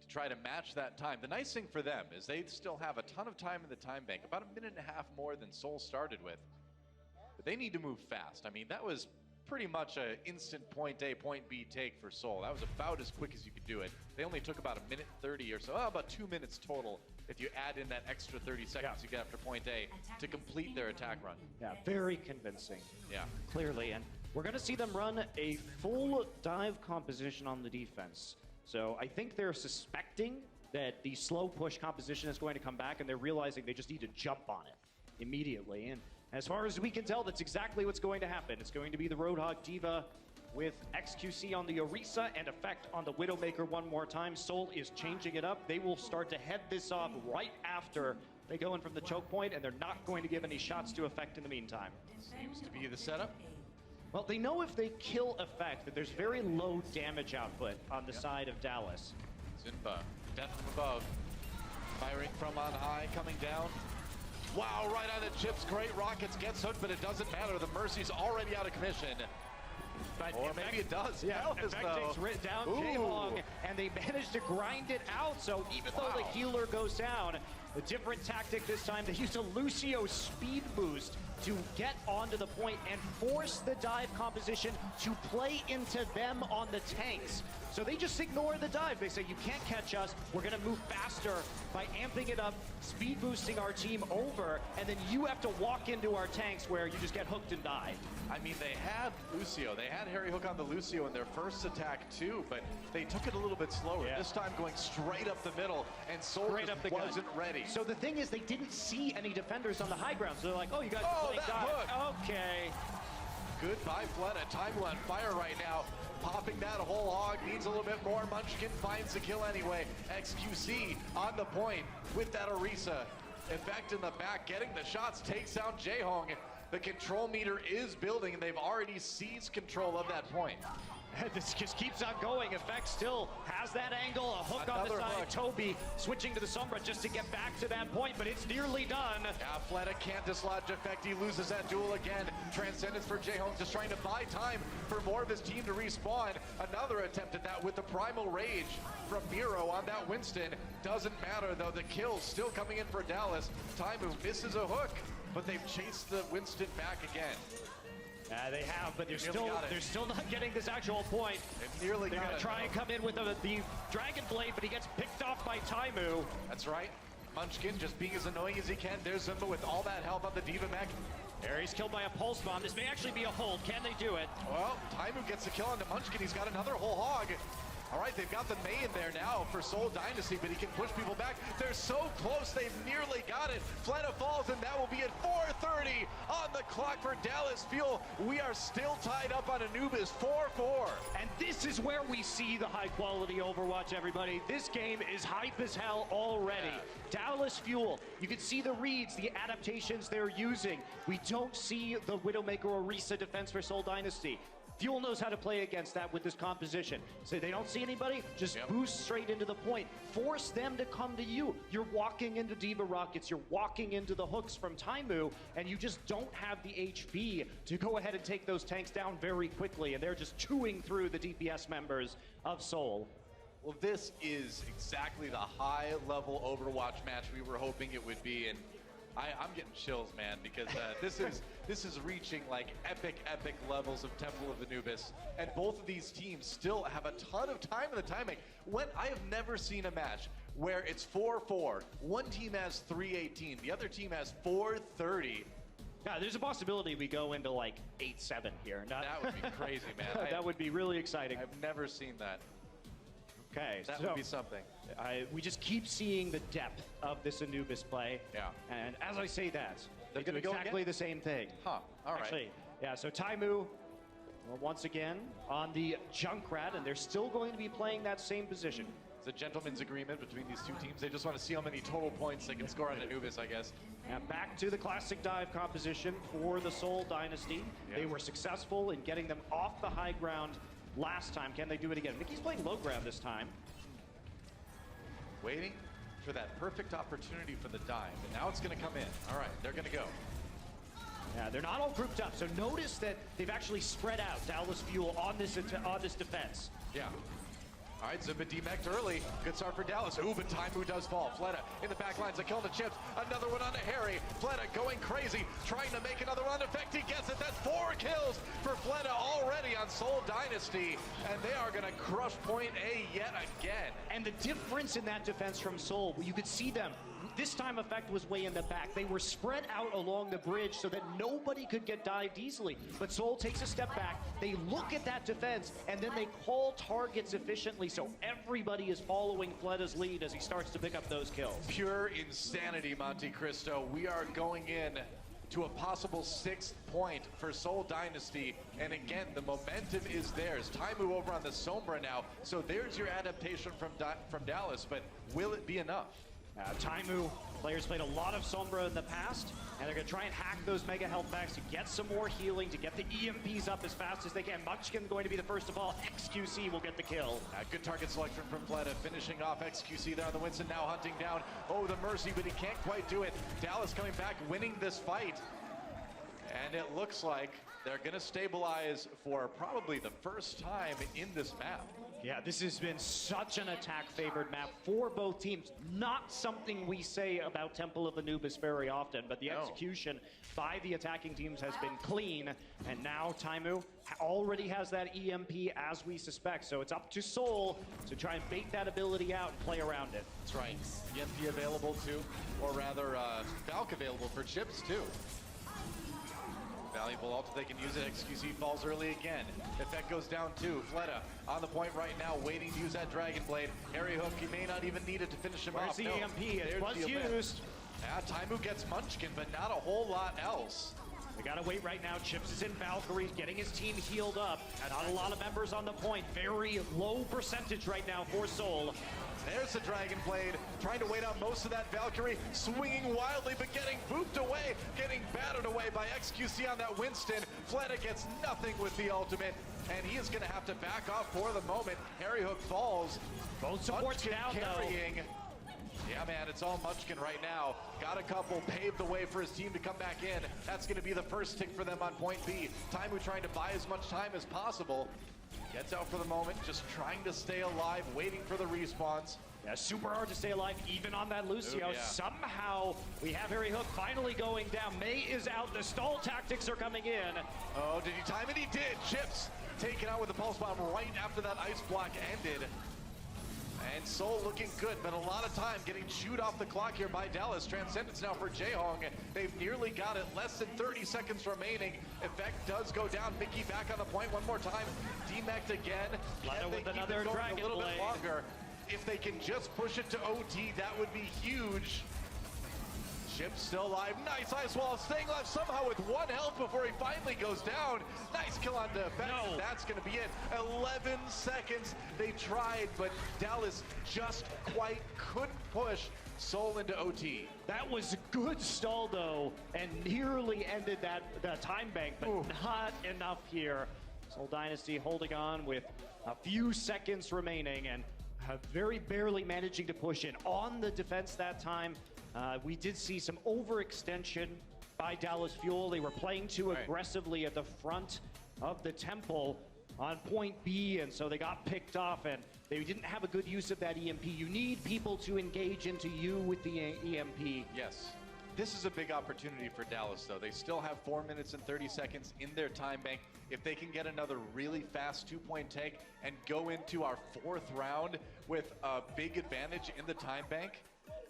to try to match that time? The nice thing for them is they still have a ton of time in the time bank, about 1.5 minutes more than Seoul started with. But they need to move fast. I mean, that was pretty much an instant point A, point B take for Seoul. That was about as quick as you could do it. They only took about 1:30 or so, about 2 minutes total if you add in that extra 30 seconds you get after point A to complete their attack run. Yeah, very convincing. Yeah. Clearly, and we're going to see them run a full dive composition on the defense. So I think they're suspecting that the slow push composition is going to come back, and they're realizing they just need to jump on it immediately. And as far as we can tell, that's exactly what's going to happen. It's going to be the Roadhog D.Va with XQC on the Orisa and Effect on the Widowmaker one more time. Seoul is changing it up. They will start to head this off right after they go in from the choke point, and they're not going to give any shots to Effect in the meantime. Seems to be the setup. Well, they know if they kill Effect that there's very low damage output on the side of Dallas. Zinba, death from above. Firing from on high, coming down. Wow, right on the chips. Great rockets, gets hooked, but it doesn't matter. The Mercy's already out of commission. But Or maybe it does. Yeah, Elvis, Effect though. takes down Ooh. Jaehong, and they manage to grind it out. So even though the healer goes down, a different tactic this time. They use a Lucio speed boost to get onto the point and force the dive composition to play into them on the tanks. So they just ignore the dive. They say, you can't catch us. We're going to move faster by amping it up, speed boosting our team over, and then you have to walk into our tanks where you just get hooked and die. I mean, they had Lucio. They had Harry Hook on the Lucio in their first attack, too, but they took it a little bit slower. Yeah. This time going straight up the middle, and Seoul Straight up the gun. wasn't ready. So the thing is, they didn't see any defenders on the high ground. So they're like, oh, you guys are playing that dive. hook. Okay. Goodbye, Fleta. Time on fire right now. Popping that whole hog, needs a little bit more. Munchkin finds the kill anyway. XQC on the point with that Orisa. Effect in the back, getting the shots, takes out Jaehong. The control meter is building, and they've already seized control of that point. This just keeps on going. Effect still has that angle, a hook on the Another side. hook. Toby switching to the Sombra just to get back to that point, but it's nearly done. Yeah, Fleta can't dislodge Effect. He loses that duel again. Transcendence for Jaehong, just trying to buy time for more of his team to respawn. Another attempt at that with the Primal Rage from Miro on that Winston. Doesn't matter though, the kill still coming in for Dallas. Taimu misses a hook, but they've chased the Winston back again. They have, but they're Nearly still not getting this actual point. They've nearly They're got gonna it, try though. and come in with the Dragon Blade, but he gets picked off by Taimu. That's right. Munchkin just being as annoying as he can. There's Zimba with all that help on the D.Va mech. There he's killed by a pulse bomb. This may actually be a hold. Can they do it? Well, Taimu gets the kill on the Munchkin. He's got another whole hog. All right, they've got the May in there now for Seoul Dynasty, but he can push people back. They're so close, they've nearly got it. Fleta falls, and that will be at 4:30 on the clock for Dallas Fuel. We are still tied up on Anubis, 4-4. And this is where we see the high-quality Overwatch, everybody. This game is hype as hell already. Yeah. Dallas Fuel, you can see the reads, the adaptations they're using. We don't see the Widowmaker Orisa defense for Seoul Dynasty. Fuel knows how to play against that with this composition. So they don't see anybody, just boost straight into the point. Force them to come to you. You're walking into D.Va rockets, you're walking into the hooks from Taimu, and you just don't have the HP to go ahead and take those tanks down very quickly, and they're just chewing through the DPS members of Seoul. Well, this is exactly the high-level Overwatch match we were hoping it would be, and I'm getting chills, man, because this is reaching like epic levels of Temple of Anubis, and both of these teams still have a ton of time in the timing. When I have never seen a match where it's 4-4, one team has 3:18, the other team has 4:30. Yeah, there's a possibility we go into like 8-7 here. That would be crazy, man. That would be really exciting. I've never seen that. Okay, That so would be something. we just keep seeing the depth of this Anubis play. Yeah. And as I say that, they do gonna go exactly again? the same thing. Huh, all right. Actually, yeah, so Taimu Well, once again, on the Junkrat, and they're still going to be playing that same position. It's a gentleman's agreement between these two teams. They just want to see how many total points they can score on Anubis, I guess. And back to the classic dive composition for the Seoul Dynasty. Yeah. They were successful in getting them off the high ground last time. Can they do it again? Mickey's playing low ground this time. Waiting for that perfect opportunity for the dive, and now it's going to come in. All right, they're going to go. Yeah, they're not all grouped up, so notice that they've actually spread out Dallas Fuel on this defense. Yeah. All right, Zimba demeched early. Good start for Dallas. Ooh, but Taimu does fall. Fleta in the back lines, a kill to Chips. Another one onto Harry. Fleta going crazy, trying to make another run. Effect, he gets it. That's 4 kills for Fleta already on Seoul Dynasty. And they are going to crush point A yet again. And the difference in that defense from Seoul, you could see them. This time Effect was way in the back. They were spread out along the bridge so that nobody could get dived easily. But Seoul takes a step back. They look at that defense, and then they call targets efficiently. So everybody is following Fleta's lead as he starts to pick up those kills. Pure insanity, Monte Cristo. We are going in to a possible 6th point for Seoul Dynasty. And again, the momentum is theirs. Taimu over on the Sombra now. So there's your adaptation from Dallas, but will it be enough? Taimu players played a lot of Sombra in the past, and they're going to try and hack those mega health packs to get some more healing, to get the EMPs up as fast as they can. Munchkin going to be the first of all. XQC will get the kill. Good target selection from Fleta, finishing off XQC there on the Winston, now hunting down. Oh, the Mercy, but he can't quite do it. Dallas coming back, winning this fight. And it looks like they're going to stabilize for probably the first time in this map. Yeah, this has been such an attack-favored map for both teams. Not something we say about Temple of Anubis very often, but the execution by the attacking teams has been clean. And now Taimu already has that EMP as we suspect. So it's up to Seoul to try and bait that ability out and play around it. That's right. EMP available too, or rather Valk available for Chips too. Valuable ult if they can use it. XQC falls early again. Effect goes down too. Fleta on the point right now, waiting to use that Dragon Blade. Harry Hook, he may not even need it to finish him off. Where's the EMP? It was used. Yeah, Taimu gets Munchkin, but not a whole lot else. We gotta wait right now. Chips is in Valkyrie, getting his team healed up. Not a lot of members on the point. Very low percentage right now for Seoul. There's the Dragon Blade, trying to wait out most of that Valkyrie, swinging wildly, but getting booped away, getting battered away by XQC on that Winston. Fleta gets nothing with the ultimate, and he is going to have to back off for the moment. Harry Hook falls. Both supports down, carrying. Yeah, man, it's all Munchkin right now. Got a couple, paved the way for his team to come back in. That's going to be the first tick for them on point B. Taimu trying to buy as much time as possible. Gets out for the moment, just trying to stay alive, waiting for the respawns. Yeah, super hard to stay alive, even on that Lucio. Ooh, yeah. Somehow, we have Harry Hook finally going down. Mei is out, the stall tactics are coming in. Oh, did he time it? He did. Chips taken out with the pulse bomb right after that ice block ended. And Seoul looking good, but a lot of time getting chewed off the clock here by Dallas. Transcendence now for Jaehong. They've nearly got it. Less than 30 seconds remaining. Effect does go down. Mickey back on the point one more time. Demect again. Fleta with another Dragon a little Blade. bit longer. If they can just push it to OT, that would be huge. Chips still alive. Nice ice wall, staying alive somehow with 1 health before he finally goes down. Nice kill on defense. No. That's going to be it. 11 seconds. They tried, but Dallas just quite couldn't push Seoul into OT. That was a good stall, though, and nearly ended that time bank, but not enough here. Seoul Dynasty holding on with a few seconds remaining and very barely managing to push in. On the defense that time, we did see some overextension by Dallas Fuel. They were playing too aggressively at the front of the temple on point B, and so they got picked off, and they didn't have a good use of that EMP. You need people to engage into you with the EMP. Yes. This is a big opportunity for Dallas, though. They still have 4 minutes and 30 seconds in their time bank. If they can get another really fast 2-point take and go into our 4th round with a big advantage in the time bank,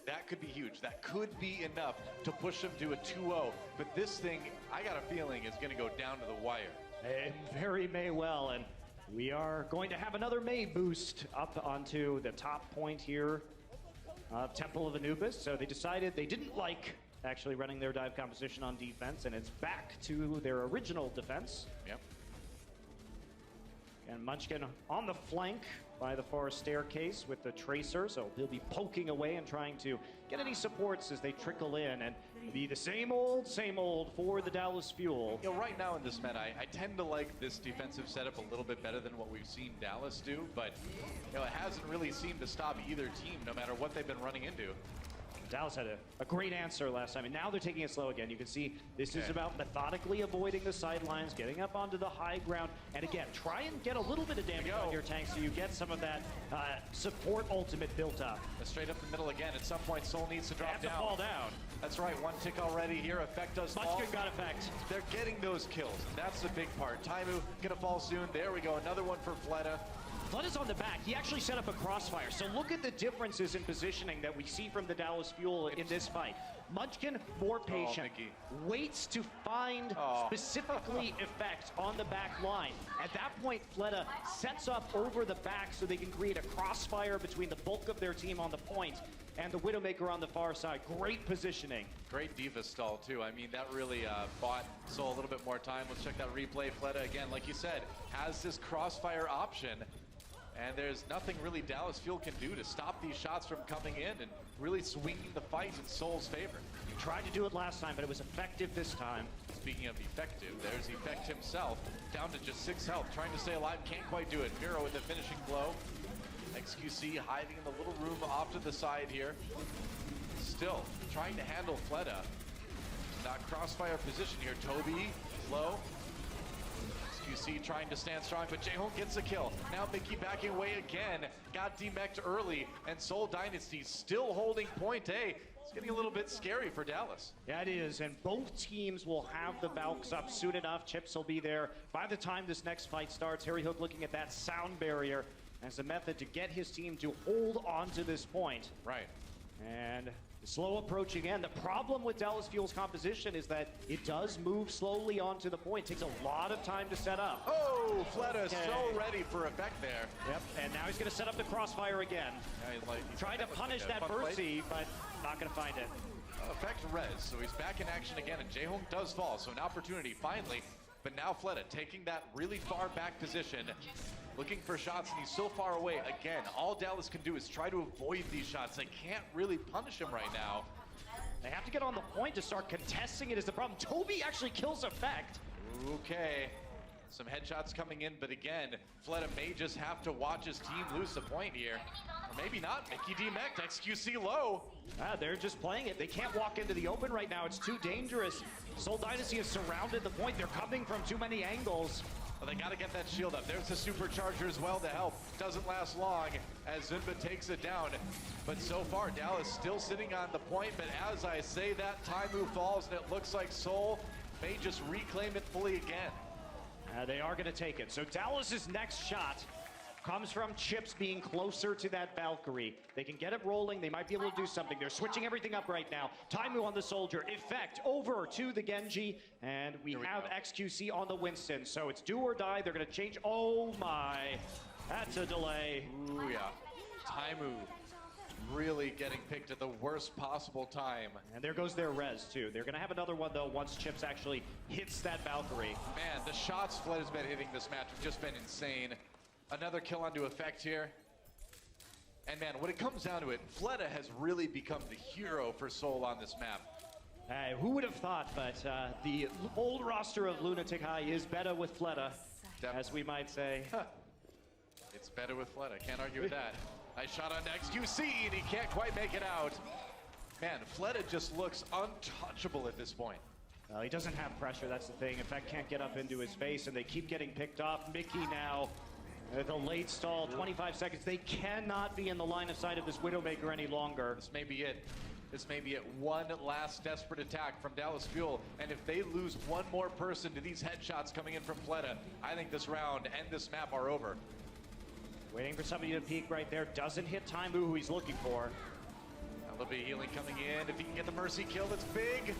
that could be huge. That could be enough to push them to a 2-0. But this thing, I got a feeling, is going to go down to the wire. It very may well, and we are going to have another May boost up onto the top point here of Temple of Anubis. So they decided they didn't like actually running their dive composition on defense, and it's back to their original defense. Yep. And Munchkin on the flank by the far staircase with the Tracer, so he'll be poking away and trying to get any supports as they trickle in, and be the same old for the Dallas Fuel. You know, right now in this meta, I tend to like this defensive setup a little bit better than what we've seen Dallas do, but you know, it hasn't really seemed to stop either team, no matter what they've been running into. Dallas had a great answer last time, and now they're taking it slow again. You can see this is about methodically avoiding the sidelines, getting up onto the high ground, and again, try and get a little bit of damage on your tank so you get some of that support ultimate built up. Straight up the middle again. At some point, Soul needs to drop down. Fall down. That's right, one tick already here. Effect does fall. Munchkin got Effect. They're getting those kills. That's the big part. Taimu gonna fall soon. There we go, another one for Fleta. Fleta's on the back. He actually set up a crossfire. So look at the differences in positioning that we see from the Dallas Fuel in this fight. Munchkin, more patient, waits to find specifically Effect on the back line. At that point, Fleta sets up over the back so they can create a crossfire between the bulk of their team on the point and the Widowmaker on the far side. Great positioning. Great Diva stall, too. I mean, that really bought Soul a little bit more time. Let's check that replay. Fleta, again, like you said, has this crossfire option. And there's nothing really Dallas Fuel can do to stop these shots from coming in and really swinging the fight in Soul's favor. He tried to do it last time, but it was effective this time. Speaking of effective, there's Effect himself, down to just 6 health, trying to stay alive, can't quite do it. Miro with the finishing blow. XQC hiding in the little room off to the side here. Still trying to handle Fleta. Not crossfire position here. Toby, low. XQC trying to stand strong, but Jaehong gets a kill. Now Mickey backing away again. Got demeched early, and Seoul Dynasty still holding point A. It's getting a little bit scary for Dallas. Yeah, it is, and both teams will have the Valks up soon enough. Chips will be there by the time this next fight starts. Harry Hook looking at that sound barrier as a method to get his team to hold on to this point. Right. And the slow approach again. The problem with Dallas Fuel's composition is that it does move slowly onto the point. It takes a lot of time to set up. Oh, Fleta is so ready for Effect there. Yep, and now he's going to set up the crossfire again. Yeah, he's trying to punish that Mercy, but not going to find it. Effect res, so he's back in action again, and Jaehong does fall, so an opportunity finally. But now Fleta taking that really far back position, looking for shots, and he's so far away. Again, all Dallas can do is try to avoid these shots. They can't really punish him right now. They have to get on the point to start contesting it is the problem. Toby actually kills Effect. Okay, some headshots coming in, but again, Fleta may just have to watch his team lose the point here. Or maybe not. Mickey demeched, XQC low. They're just playing it. They can't walk into the open right now. It's too dangerous. Seoul Dynasty has surrounded the point. They're coming from too many angles. Well, they got to get that shield up. There's the supercharger as well to help. Doesn't last long as Zunba takes it down. But so far, Dallas still sitting on the point. But as I say that, Taimu falls, and it looks like Seoul may just reclaim it fully again. They are going to take it. So Dallas's next shot comes from Chips being closer to that Valkyrie. They can get it rolling. They might be able to do something. They're switching everything up right now. Taimu on the Soldier. Effect over to the Genji. And we have XQC on the Winston. So it's do or die. They're going to change. Oh, my. That's a delay. Ooh, yeah. Taimu really getting picked at the worst possible time. And there goes their res, too. They're going to have another one, though, once Chips actually hits that Valkyrie. Man, the shots Fleta's been hitting this match have just been insane. Another kill onto Effect here. And man, when it comes down to it, Fleta has really become the hero for Seoul on this map. Who would have thought, but the old roster of Lunatic High is better with Fleta, as we might say. It's better with Fleta, can't argue with that. Nice shot on XQC, and he can't quite make it out. Man, Fleta just looks untouchable at this point. He doesn't have pressure, that's the thing. Effect can't get up into his face, and they keep getting picked off. Mickey now with a late stall, 25 seconds. They cannot be in the line of sight of this Widowmaker any longer. This may be it. This may be it. One last desperate attack from Dallas Fuel, and if they lose one more person to these headshots coming in from Fleta, I think this round and this map are over. Waiting for somebody to peek right there. Doesn't hit Taimu, who he's looking for. A little bit of healing coming in. If he can get the Mercy kill, that's big.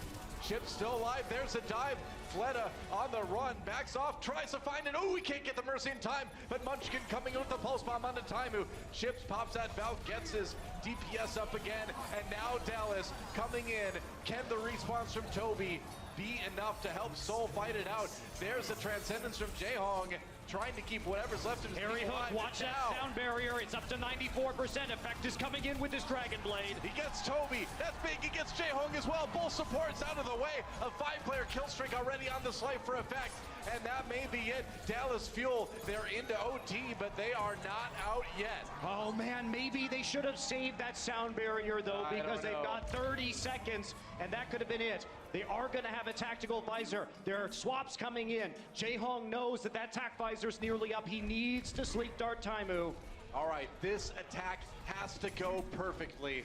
Chip still alive. There's a dive. Fleta on the run. Backs off. Tries to find it. Oh, we can't get the Mercy in time. But Munchkin coming in with the pulse bomb onto Taimu. Chips pops that Valk. Gets his DPS up again. And now Dallas coming in. Can the respawns from Toby be enough to help Seoul fight it out? There's the Transcendence from Jaehong. trying to keep whatever's left of his Harry team Hook, alive. watch that Now, sound barrier. It's up to 94%. Effect is coming in with his Dragon Blade. he gets Toby. That's big. He gets Jaehong as well. Both supports out of the way. A 5-player kill streak already on this life for Effect. And that may be it. Dallas Fuel, they're into OT, but they are not out yet. Oh man, maybe they should have saved that sound barrier though, I because don't they've know. got 30 seconds, and that could have been it. They are going to have a tactical visor. There are swaps coming in. Jaehong knows that that tac visor's nearly up. He needs to sleep dart Taimu. All right, this attack has to go perfectly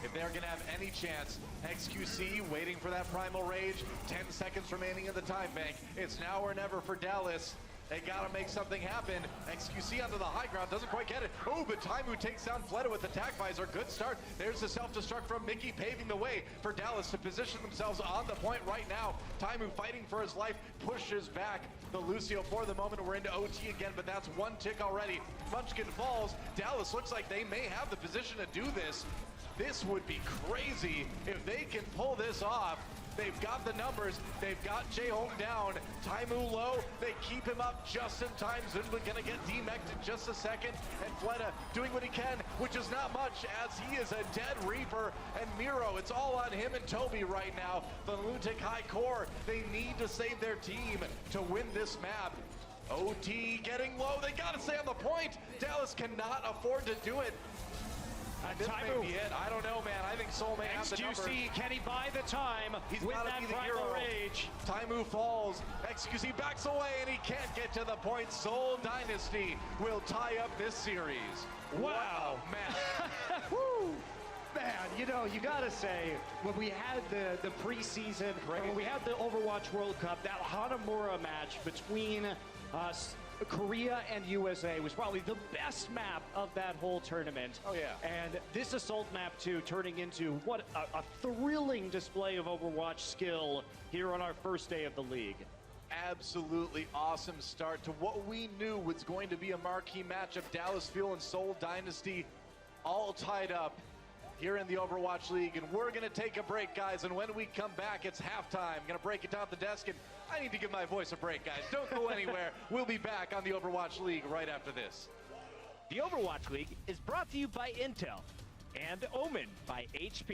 if they're going to have any chance. XQC waiting for that Primal Rage. 10 seconds remaining in the time bank. It's now or never for Dallas. They got to make something happen. XQC onto the high ground, doesn't quite get it. Oh, but Taimu takes down Fleta with the tac visor. Good start. There's the self-destruct from Mickey, paving the way for Dallas to position themselves on the point right now. Taimu fighting for his life, pushes back the Lucio for the moment. We're into OT again, but that's one tick already. Munchkin falls. Dallas looks like they may have the position to do this. This would be crazy if they can pull this off. They've got the numbers. They've got Jaehong down. Taimu low. They keep him up just in time. Zunba gonna get demeched in just a second. And Fleta doing what he can, which is not much, as he is a dead Reaper. And Miro, it's all on him and Toby right now. The Lunatic High Core, they need to save their team to win this map. OT getting low. They gotta stay on the point. Dallas cannot afford to do it. This may be it. I don't know, man. I think Seoul may have the number. XQC, can he buy the time He's with gotta that be the Primal hero. Rage? Taimu falls. XQC backs away, and he can't get to the point. Seoul Dynasty will tie up this series. Wow. Man. Woo! Man, you know, you gotta say, when we had the preseason, or when we had the Overwatch World Cup, that Hanamura match between Korea and USA was probably the best map of that whole tournament. Oh, yeah. And this Assault map, too, turning into what a thrilling display of Overwatch skill here on our first day of the league. Absolutely awesome start to what we knew was going to be a marquee matchup. Dallas Fuel and Seoul Dynasty all tied up here in the Overwatch League, and we're gonna take a break, guys, and when we come back, it's halftime. Gonna break it down at the desk, and I need to give my voice a break, guys. Don't go anywhere. We'll be back on the Overwatch League right after this. The Overwatch League is brought to you by Intel and Omen by HP.